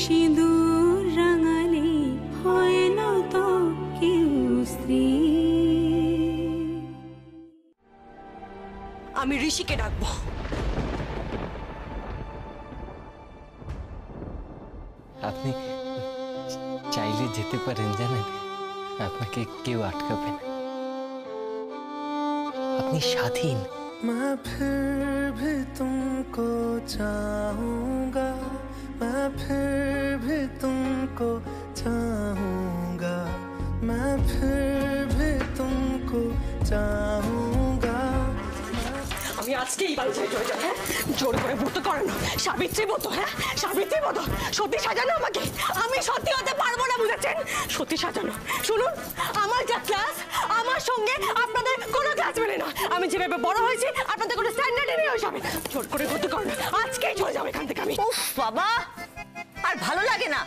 সিঁদুর রাঙালে হয় না তো কেউ স্ত্রী। আমি ঋষিকে ডাকবো। আপনি চাইলে যেতে পারেন, জানেন, আপনাকে কেউ আটকাবে না, আপনি স্বাধীন। मैं फिर भी तुमको चाहूंगा, मैं फिर भी तुमको चाहूंगा, मैं फिर भी तुमको चाहूंगा। আমি আজকেই বাড়ি ছেড়ে চলে যাবো। হ্যাঁ, জোর করে ব্রত করানো, সাবিত্রী ব্রত। হ্যাঁ, সাবিত্রী ব্রত, সত্যি সাজানো আমাকে। আমি সত্যি হতে পারবো না, বুঝেছেন? সত্যি সাজানো। শুনুন, আমার যা ক্লাস, আমার সঙ্গে আপনাদের কোনো ক্লাস মেলে না। আমি যেভাবে বড় হয়েছি, আপনাদের কোনো স্ট্যান্ডার্ডে নেই ওই সবে। জোর করে ব্রত করানো, আজকেই চলে যাবো এখান থেকে আমি। উফ বাবা, আর ভালো লাগে না।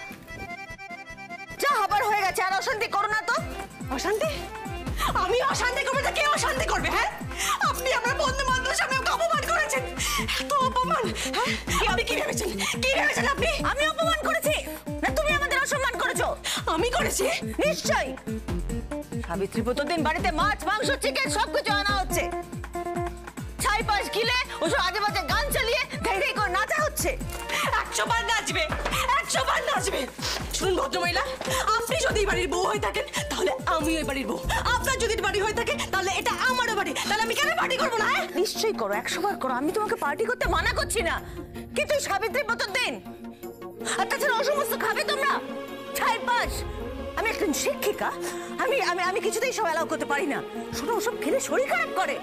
যা হবার হয়ে গেছে, আর অশান্তি করো না তো। অশান্তি? আমি অশান্তি করবে তো কে অশান্তি করবে? হ্যাঁ, আপনি আমার বন্ধু বান্ধবের সামনে আমাকে অপমান করেছেন। এত অপমান! হ্যাঁ, আপনি কি ভেবেছেন? কি ভেবেছেন আপনি? আমি অপমান করেছি না তুমি আমাদের অসম্মান করেছো? আমি করেছি? নিশ্চয়ই। সাবিত্রী প্রতিদিন বাড়িতে মাছ, মাংস, চিকেন সবকিছু আনা হচ্ছে। ছাই পাশ গিলে ওসব আজে বাজে গান চালিয়ে ধেই ধেই করে নাচা হচ্ছে। 100 বার নাচবে, 100 বার নাচবে। শুনুন ভদ্রমহিলা, আপনি যদি বাড়ির বউ হয়ে থাকেন তাহলে আমি ওই বাড়ির বউ। আপনার যদি বাড়ি হয়ে থাকে তাহলে এটা আমারও বাড়ি। তাহলে আমি কেন পার্টি করবো না? নিশ্চয়ই করো, 100 বার করো। আমি তোমাকে পার্টি করতে মানা করছি না, কিন্তু সাবিত্রী প্রতিদিন আর তাছাড়া ও সমস্ত খাবে তোমরা? ছাই পাশ। আমি একজন শিক্ষিকা, আমি আমি আমি কিছুতেই সব অ্যালাউ করতে পারি না। শোনো, ওসব খেলে শরীর খারাপ করে।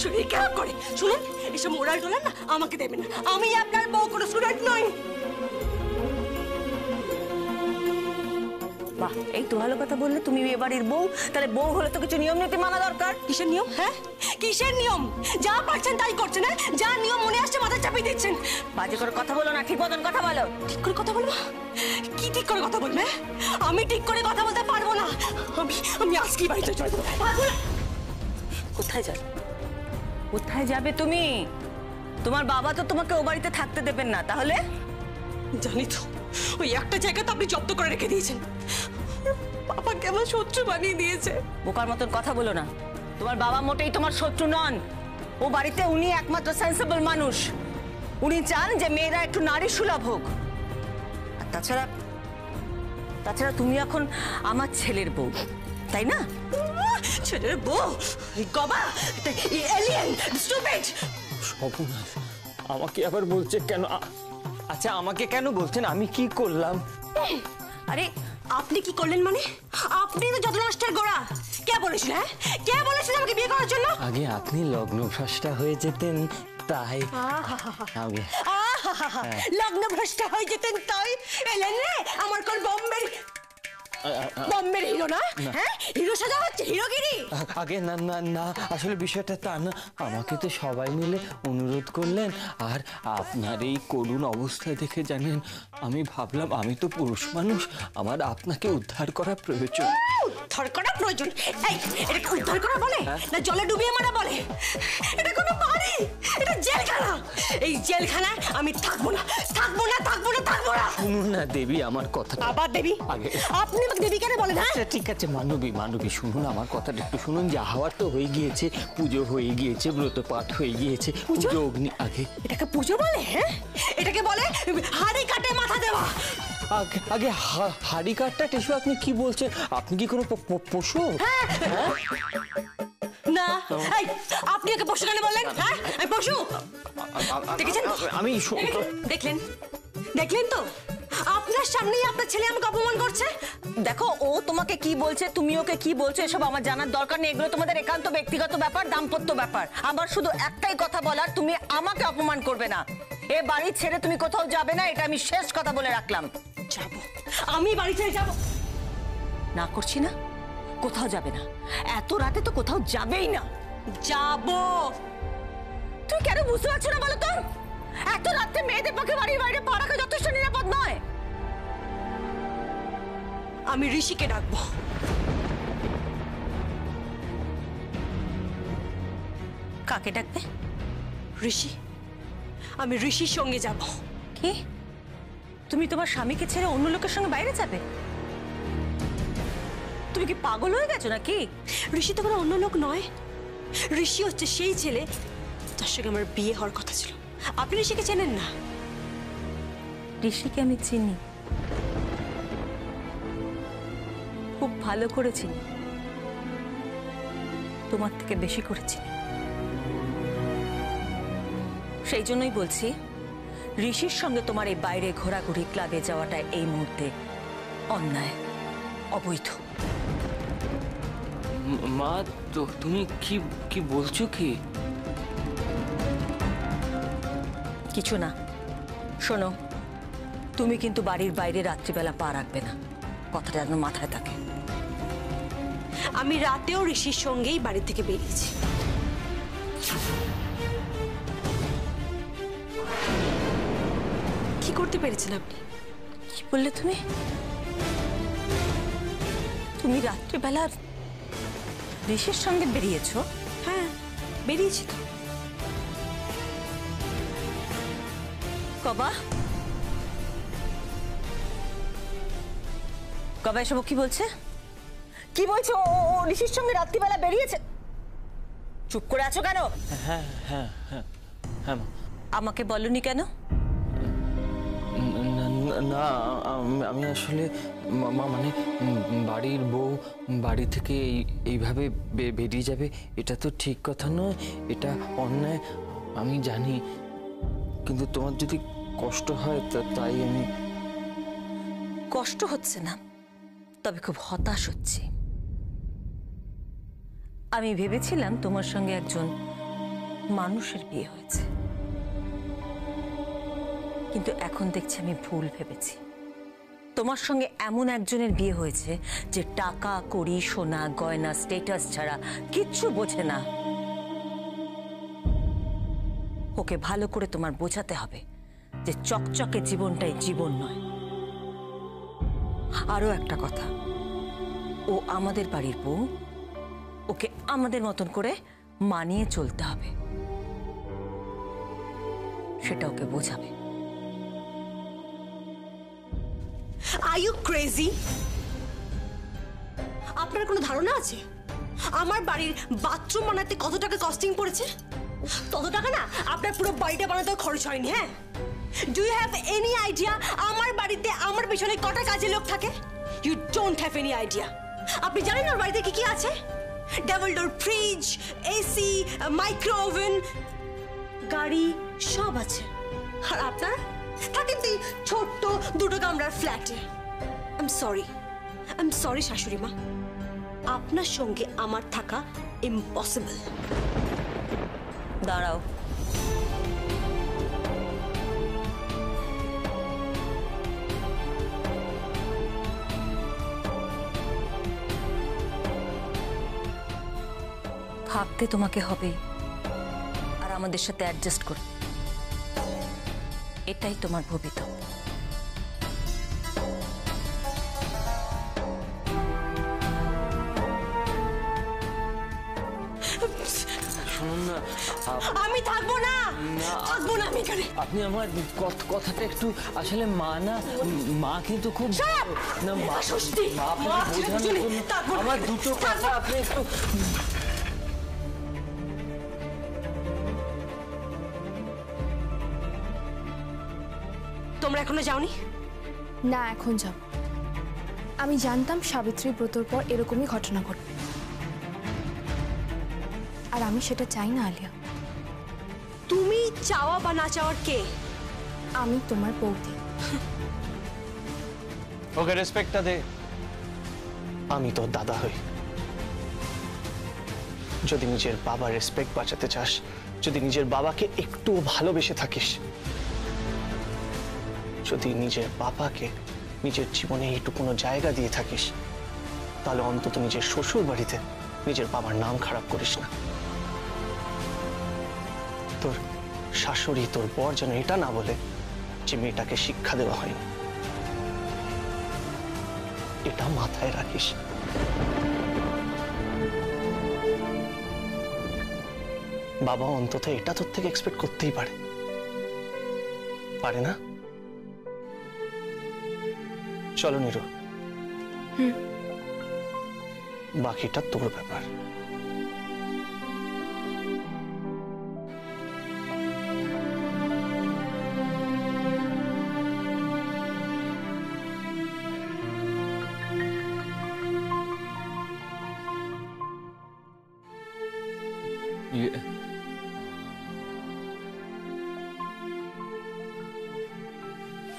শরীর খারাপ করে? শুনুন, এসব মোরাল টোলার না আমাকে দেবেন না। আমি আপনার বউ, কোনো স্টুডেন্ট নই। বাহ, এই তো ভালো কথা বললে। তুমি এ বাড়ির বউ, তাহলে বউ হলে তো কিছু নিয়ম নীতি মানা দরকার। কিসের নিয়ম? হ্যাঁ, কিসের নিয়ম? যা পারছেন তাই করছেন। হ্যাঁ, যা নিয়ম মনে আসছে মাথায় চাপিয়ে দিচ্ছেন। বাজে করে কথা বলো না, ঠিক মতন কথা বলো। ঠিক করে কথা বলবো? কি ঠিক করে কথা বলবে? আমি ঠিক করে কথা বলতে পারবো না। আমি আজকেই বাড়িতে চলে যাবো। কোথায় যাবে? কোথায় যাবে তুমি? তোমার বাবা তো তোমাকে ও বাড়িতে থাকতে দেবেন না। তাহলে? জানি তো, ওই একটা জায়গা তো আপনি জব্দ করে রেখে দিয়েছেন। বাবাকে আমার শত্রু বানিয়ে দিয়েছে। বোকার মতন কথা বলো না। তোমার বাবা মোটেই তোমার শত্রু নন। ও বাড়িতে উনি একমাত্র সেন্সিবল মানুষ। উনি চান যে মেয়েরা একটু নারী সুলভ হোক। আর তাছাড়া তুমি এখন আমার ছেলের বউ, তাই না? ছেলের বউ? গবা, এলিয়েন, স্টুপিড। সর্বনাশ, আমাকে আবার বলছে কেন? আচ্ছা, আমাকে কেন বলছেন? আমি কি করলাম? আরে আপনি কি করলেন মানে? আপনি তো যত নষ্টের গোড়া। কে বলেছিল? হ্যাঁ, কে বলেছিল আমাকে বিয়ে করার জন্য? আগে আপনি লগ্নভ্রষ্টা হয়ে যেতেন তাই। লগ্নভ্রষ্টা হয়ে যেতেন তাই এলেন রে আমার কোন বম্বের হিরো না? হ্যাঁ, হিরো সাজা হচ্ছে, হিরোগিরি। আগে না না না, আসলে বিষয়টা তা না। আমাকে তো সবাই মিলে অনুরোধ করলেন, আর আপনার এই করুণ অবস্থা দেখে জানেন, আমি ভাবলাম আমি তো পুরুষ মানুষ, আমার আপনাকে উদ্ধার করা প্রয়োজন। উদ্ধার করা প্রয়োজন? এই, এটাকে উদ্ধার করা বলে না জলে ডুবিয়ে মারা বলে? এটা কোনো বাড়ি, এটা জেলখানা। এই জেলখানায় আমি থাকবো না, থাকবো না, থাকবো না, থাকবো না। শুনুন না দেবী, আমার কথা। আবার দেবী? আগে আপনি আমাকে দেবী কেন বলেন? আচ্ছা ঠিক আছে, মানবী শুনুন আমার কথাটা একটু শুনুন। যা হওয়ার তো হয়ে গিয়েছে, পুজো হয়ে গিয়েছে, ব্রত পাঠ হয়ে গিয়েছে, পুজো অগ্নি। আগে এটাকে পুজো বলে? হ্যাঁ, এটাকে বলে হাড়ি কাটে মাথা দেওয়া। আগে হাড়ি কাটটা টিস্যু, আপনি কি বলছেন? আপনি কি কোনো পশু? না, এই আপনি ওকে পশু কেন বললেন? হ্যাঁ, আমি পশু? দেখেছেন? আমি দেখলেন তো, আপনার সামনেই আপনার ছেলে আমাকে অপমান করছে। দেখো, ও তোমাকে কি বলছে, তুমি ওকে কি বলছো, এসব আমার জানার দরকার নেই। এগুলো তোমাদের একান্ত ব্যক্তিগত ব্যাপার, দাম্পত্য ব্যাপার। আমার শুধু একটাই কথা বলার, তুমি আমাকে অপমান করবে না। এ বাড়ি ছেড়ে তুমি কোথাও যাবে না, এটা আমি শেষ কথা বলে রাখলাম। যাবো, আমি বাড়ি ছেড়ে যাবো। না করছি না, কোথাও যাবে না। এত রাতে তো কোথাও যাবেই না। যাবো। তুই কেন বুঝতে পারছো না বলো তো? এত রাতে মেয়েদের পক্ষে বাড়ির বাইরে পা রাখা যথেষ্ট নিরাপদ নয়। আমি ঋষিকে ডাকবো। কাকে ডাকবে? ঋষি। আমি ঋষির সঙ্গে যাব। কি? তুমি তোমার স্বামীকে ছেড়ে অন্য লোকের সঙ্গে বাইরে যাবে? তুমি কি পাগল হয়ে গেছো নাকি? ঋষি তো কোনো অন্য লোক নয়, ঋষি হচ্ছে সেই ছেলে যার সঙ্গে আমার বিয়ে হওয়ার কথা ছিল। আপনি ঋষিকে চেনেন না? ঋষিকে আমি চিনি, খুব ভালো করে চিনি, তোমার থেকে বেশি করে চিনি। সেই জন্যই বলছি, ঋষির সঙ্গে তোমার এই বাইরে ঘোরাঘুরি ক্লাবে যাওয়াটা এই মুহূর্তে অন্যায়, অবৈধ। মা, তো তুমি কি কি বলছো কি? কিছু না। শোনো, তুমি কিন্তু বাড়ির বাইরে রাত্রিবেলা পা রাখবে না, কথাটা যেন মাথায় থাকে। আমি রাতেও ঋষির সঙ্গেই বাড়ি থেকে বেরিয়েছি। কি করতে পেরেছেন আপনি? কি বললে তুমি? তুমি রাত্রিবেলা ঋষির সঙ্গে বেরিয়েছো? হ্যাঁ, বেরিয়েছি তো। কবা কবা এসব কি বলছে? কি বলছো? ও ঋষির সঙ্গে রাত্রিবেলা বেরিয়েছে? চুপ করে আছো কেন? হ্যাঁ হ্যাঁ হ্যাঁ হ্যাঁ মা। আমাকে বলনি কেন? না, আমি আসলে মানে বাড়ির বউ বাড়ি থেকে এইভাবে বেরিয়ে যাবে, এটা তো ঠিক কথা নয়, এটা অন্যায়, আমি জানি। কিন্তু তোমার যদি কষ্ট হয় তাই আমি। কষ্ট হচ্ছে না, তবে খুব হতাশ হচ্ছি। আমি ভেবেছিলাম তোমার সঙ্গে একজন মানুষের বিয়ে হয়েছে, কিন্তু এখন দেখছি আমি ভুল ভেবেছি। তোমার সঙ্গে এমন একজনের বিয়ে হয়েছে যে টাকা কড়ি সোনা গয়না স্ট্যাটাস ছাড়া কিচ্ছু বোঝে না। ওকে ভালো করে তোমার বোঝাতে হবে যে চকচকে জীবনটাই জীবন নয়। আরো একটা কথা, ও আমাদের বাড়ির বউ, ওকে আমাদের মতন করে মানিয়ে চলতে হবে, সেটা ওকে বোঝাবে। Are you crazy? আপনার কোনো ধারণা আছে আমার বাড়ির বাথরুম বানাতে কত টাকা কস্টিং পড়েছে? তত টাকা না আপনার পুরো বাড়িটা বানাতে খরচ হয়নি। হ্যাঁ, do you have any idea আমার বাড়িতে আমার পিছনে কটা কাজের লোক থাকে? You don't have any idea. আপনি জানেন ওর বাড়িতে কি কি আছে? Double door fridge, AC, micro oven, গাড়ি সব আছে। আর আপনারা থাকেন তো ছোট্ট দুটো কামরার ফ্ল্যাটে। আই এম সরি শাশুড়ি মা, আপনার সঙ্গে আমার থাকা ইম্পসিবল। দাঁড়াও, থাকতে তোমাকে হবে, আর আমাদের সাথে অ্যাডজাস্ট করো, এটাই তোমার ভবিতব্য। শুনুন না, আমি থাকবো না, থাকবো না আমি এখানে। আপনি আমার কথাটা একটু, আসলে মা কিন্তু খুব না, মা আপনাকে বোঝানোর জন্য আমার দুটো কথা আপনি একটু। তোমরা এখনো যাওনি? না, এখন যাব। আমি জানতাম সাবিত্রী ব্রতর পর এরকমই ঘটনা ঘটবে, আর আমি সেটা চাই না আলিয়া। তুমি চাওয়া বা না চাওয়ার কে? আমি তোমার বৌদি। ওকে রেসপেক্টটা দে। আমি তোর দাদা হই। যদি নিজের বাবার রেসপেক্ট বাঁচাতে চাস, যদি নিজের বাবাকে একটু ভালোবেসে থাকিস, যদি নিজের বাবাকে নিজের জীবনে এইটুকুনো জায়গা দিয়ে থাকিস, তাহলে অন্তত নিজের শ্বশুর বাড়িতে নিজের বাবার নাম খারাপ করিস না। তোর শাশুড়ি, তোর বর যেন এটা না বলে যে মেয়েটাকে শিক্ষা দেওয়া হয়নি, এটা মাথায় রাখিস। বাবা অন্তত এটা তোর থেকে এক্সপেক্ট করতেই পারে, পারে না? চলো নীরু, বাকিটা তোর ব্যাপার।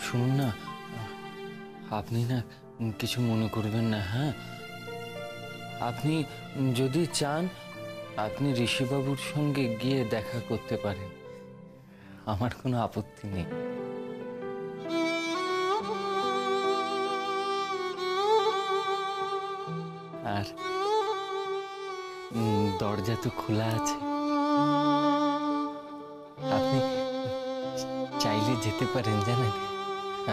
শুনুন না, আপনি না কিছু মনে করবেন না। হ্যাঁ, আপনি যদি চান আপনি ঋষিবাবুর সঙ্গে গিয়ে দেখা করতে পারেন, আমার কোনো আপত্তি নেই। আর দরজা তো খোলা আছে, আপনি চাইলে যেতে পারেন। জানেন,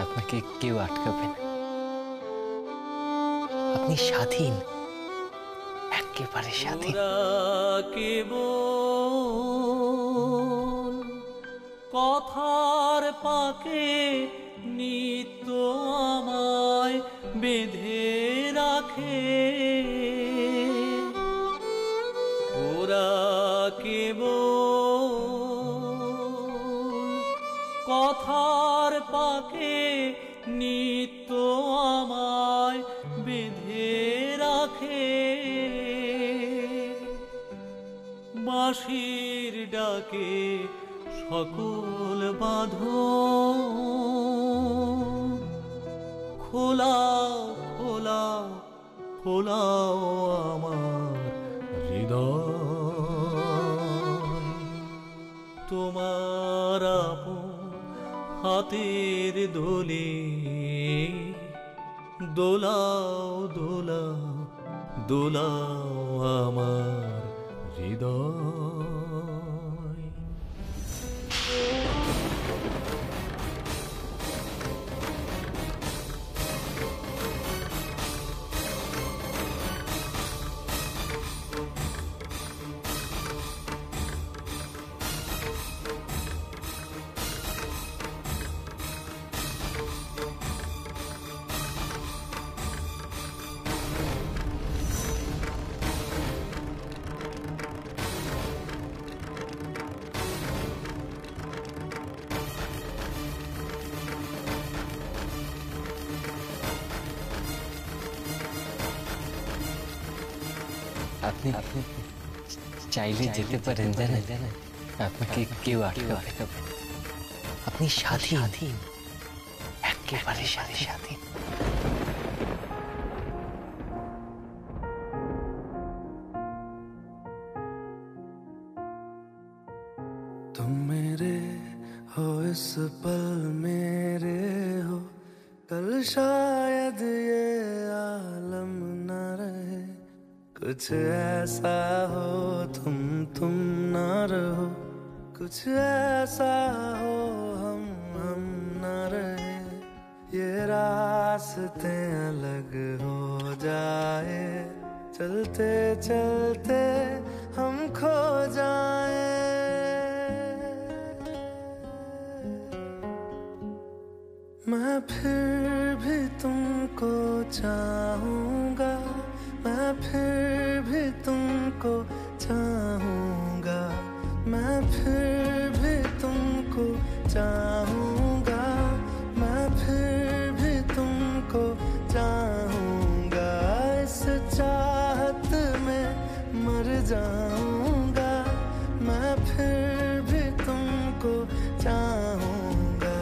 আপনাকে কেউ আটকাবে না। আপনি স্বাধীন, একেবারে স্বাধীন। কথার পাকে নিত্য আমায় বেঁধে রাখে, ওরা কেবল কথার পাকে নিত্য আমায় বেঁধে রাখে, বাঁশির ডাকে সকল বাঁধন খোলাও খোলাও খোলাও আমার হৃদয়, তোমার আপন হাতের দোলে দোলাও দোলাও দোলাও আমার হৃদয়। আপনি চাইলে যেতে পারেন। জানেন, আপনাকে কেউ আটকাবে না। আপনি স্বাধীন, একেবারে স্বাধীন। तुम मेरे हो इस पल मेरे हो, कल शायद ये आलम न रहे। कुछ ऐसा हो तुम ना रहो, कुछ ऐसा हो हम न रहे। ये रास्ते अलग हो जाए, चलते चलते हम खो जाए। मैं फिर भी तुमको चाहूंगा, मैं फिर भी तुमको चाहूंगा, मैं फिर भी तुमको चाहूंगा, मैं फिर भी तुमको चाहूंगा। इस चाहत में मर जाऊंगा, मैं फिर भी तुमको चाहूंगा।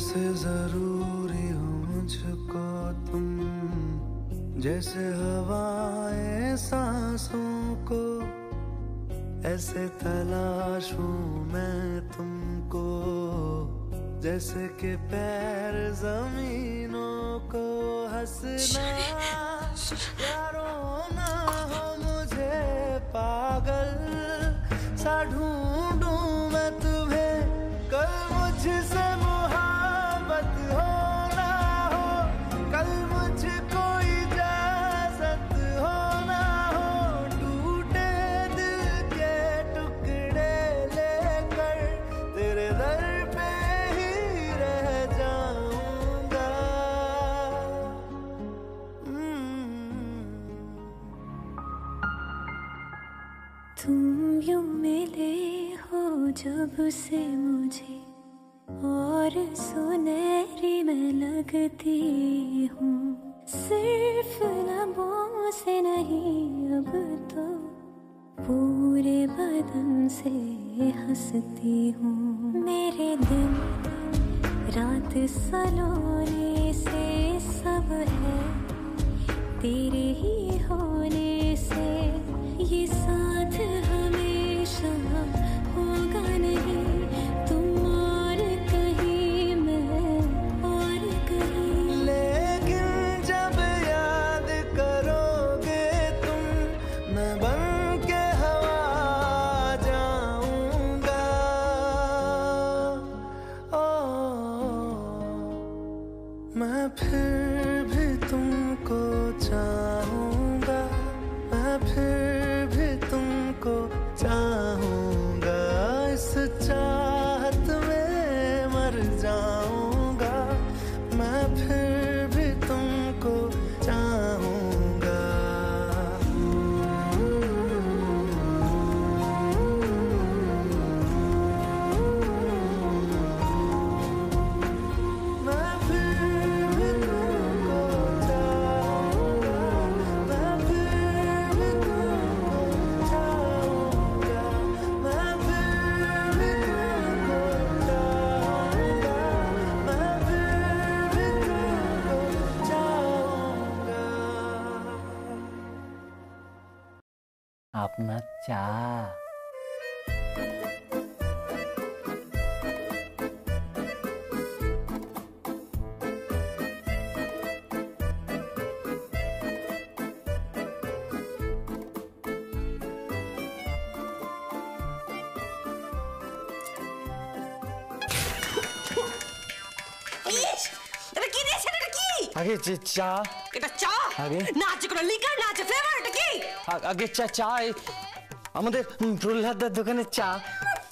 जैसे जरूरी हो मुझको तुम, जैसे हवाएं सांसों को, ऐसे तलाशूं मैं तुमको, जैसे कि पैर जमीनों को। हंसना या रोना हो मुझे पागल सा ढूंढूं मैं तुम्हें, कल मुझसे मोहब्बत हो ना हो, कल मुझको इजाजत हो ना हो, टूटे दिल के टुकड़े लेकर तेरे दर पे ही रह जाऊंगा। तुम यूं मिले हो जब से मुझे, और सुनहरी मैं लगती हूँ, सिर्फ लबों से नहीं अब तो पूरे बदन से हंसती हूँ। मेरे दिन रात सलोने से सब है तेरे ही होने से, ये साथ हमेशा होगा नहीं, तुम और कहीं मैं और कहीं। लेकिन जब याद करोगे तुम, मैं बन के हवा जाऊंगा। ओ मैं फिर भी तुमको चाहूंगा, मैं फिर भी तुमको चाहूंगा, इस चाहत में मर जाऊंगा, मैं फिर भी तुमको चाहूंगा। मैं फिर भी तुमको चाहूंगा, मैं फिर भी तुमको चाहूंगा, मैं फिर भी तुमको चाहूंगा, मैं फिर भी तुमको चाहूंगा। আপনার চা। ইস, এটা কি দিয়েছেন? এটা কি? আগে যে চা, এটা চা? আগে? না আছে কোনো লিকার, না আছে ফ্লেভার, এটা কি? আগে চা চা আমাদের প্রহ্লাদার দোকানের চা।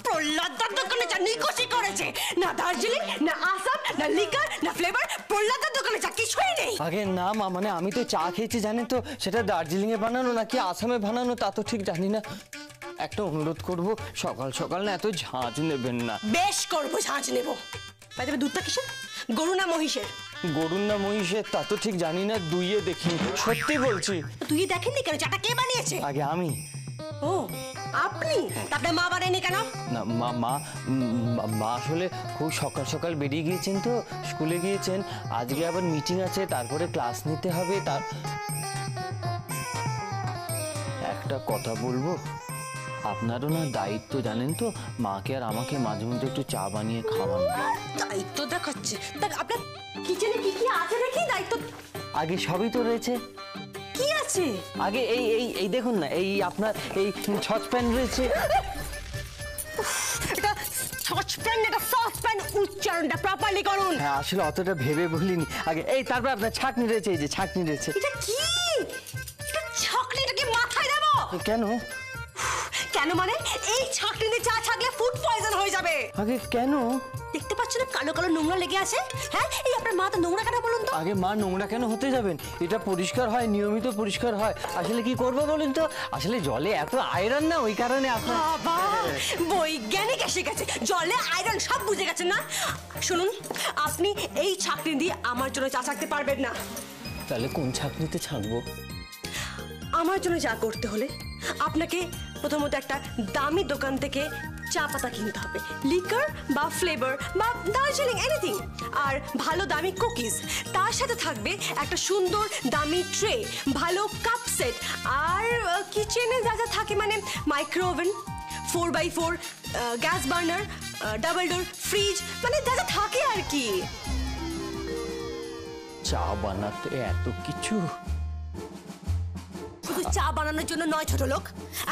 প্রহ্লাদার দোকানে চা নিকোচি করেছে, না দার্জিলিং, না আসাম, না লিকার, না ফ্লেভার, প্রহ্লাদার দোকানে চা কিছুই নেই। আগে না মা, মানে আমি তো চা খেয়েছি জানেন তো, সেটা দার্জিলিং এ বানানো নাকি আসামে বানানো তা তো ঠিক জানি না। একটা অনুরোধ করব, সকাল সকাল না এত ঝাঁঝ নেবেন না। বেশ করবো, ঝাঁঝ নেবো। ভাই তবে দুধটা কিসের? গরু না মহিষের? গরুর না মহিষের তা তো ঠিক জানি না, দুইয়ে দেখি, সত্যি বলছি। তুই দেখেননি কেন? চাটা কে বানিয়েছে? আগে আমি। ও আপনি? তা আপনার মা বানায়নি কেন? না মা মা মা আসলে খুব সকাল সকাল বেরিয়ে গিয়েছেন তো, স্কুলে গিয়েছেন, আজকে আবার মিটিং আছে, তারপরে ক্লাস নিতে হবে। তার একটা কথা বলবো, আপনারও না দায়িত্ব জানেন তো, মাকে আর আমাকে মাঝে মধ্যে একটু চা বানিয়ে খাওয়ানো। দায়িত্ব দেখাচ্ছে? তা আপনার কিচেনে কি কি আছে দেখি দায়িত্ব। আগে সবই তো রয়েছে। কি আছে? আগে এই এই এই দেখুন না, এই আপনার এই সসপ্যান রয়েছে। এটা সসপ্যান, এটা সসপ্যান, উচ্চারণটা প্রপারলি করুন। হ্যাঁ আসলে অতটা ভেবে বলিনি। আগে এই তারপর আপনার ছাঁকনি রয়েছে, এই যে ছাঁকনি রয়েছে। এটা কি? এটা ছাঁকনিটা কি মাথায় দেবো? কেন? কেন মানে এই ছাঁকনি দিয়ে চা ছাঁকলে ফুড পয়জন হয়ে যাবে। আগে কেন? দেখতে পাচ্ছ না কালো কালো নোংরা লেগে আছে? হ্যাঁ, এই আপনার মা তো নোংরা কেন বলুন তো? আগে মা নোংরা কেন হতে যাবেন? এটা পরিষ্কার হয়, নিয়মিত পরিষ্কার হয়। আসলে কি করবো বলুন তো, আসলে জলে এত আয়রন না, ওই কারণে আপনার। বাবা, বৈজ্ঞানিক এসে গেছে, জলে আয়রন সব বুঝে গেছেন না। শুনুন, আপনি এই ছাঁকনি দিয়ে আমার জন্য চা ছাঁকতে পারবেন না। তাহলে কোন ছাঁকনিতে ছাঁকবো? আমার জন্য চা করতে হলে আপনাকে প্রথমত একটা দামি দোকান থেকে চা পাতা কিনতে হবে, লিকার বা ফ্লেভার বা দার্জিলিং এনিথিং, আর ভালো দামি কুকিজ। তার সাথে থাকবে একটা সুন্দর দামি ট্রে, ভালো কাপ সেট, আর কিচেনে যা যা থাকে মানে micro oven, 4x4 gas burner, double door fridge, মানে যা যা থাকে আর কি। চা বানাতে এত কিছু? শুধু চা বানানোর জন্য নয় ছোট লোক,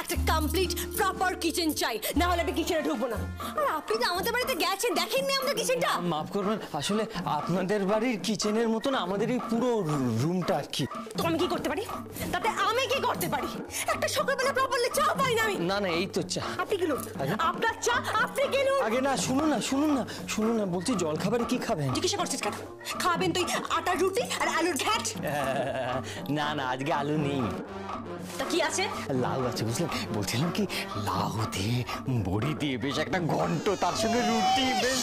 একটা কমপ্লিট প্রপার কিচেন চাই, না হলে আমি কিচেনে ঢুকবো না। আর আপনি তো আমাদের বাড়িতে গেছেন, দেখেননি আমাদের কিচেনটা? মাফ করবেন, আসলে আপনাদের বাড়ির কিচেনের মতন আমাদের এই পুরো রুমটা আর কি। তো আমি কি করতে পারি? তাতে আমি কি করতে পারি? একটা সকালবেলা প্রপারলি চা পাই না আমি। না না, এই তো চা। আপনি কিনুন আপনার চা, আপনি কিনুন। আগে না, শুনুন না, বলছি জল খাবারে কি খাবেন? জিজ্ঞাসা করছিস কেন? খাবেন তুই আটার রুটি আর আলুর ঘ্যাট? না না, আজকে আলু নেই। তা কি আছে? লাউ আছে, বুঝলেন? বলছিলাম কি, লাউ দিয়ে বড়ি দিয়ে বেশ একটা ঘন্ট, তার সঙ্গে রুটি, বেশ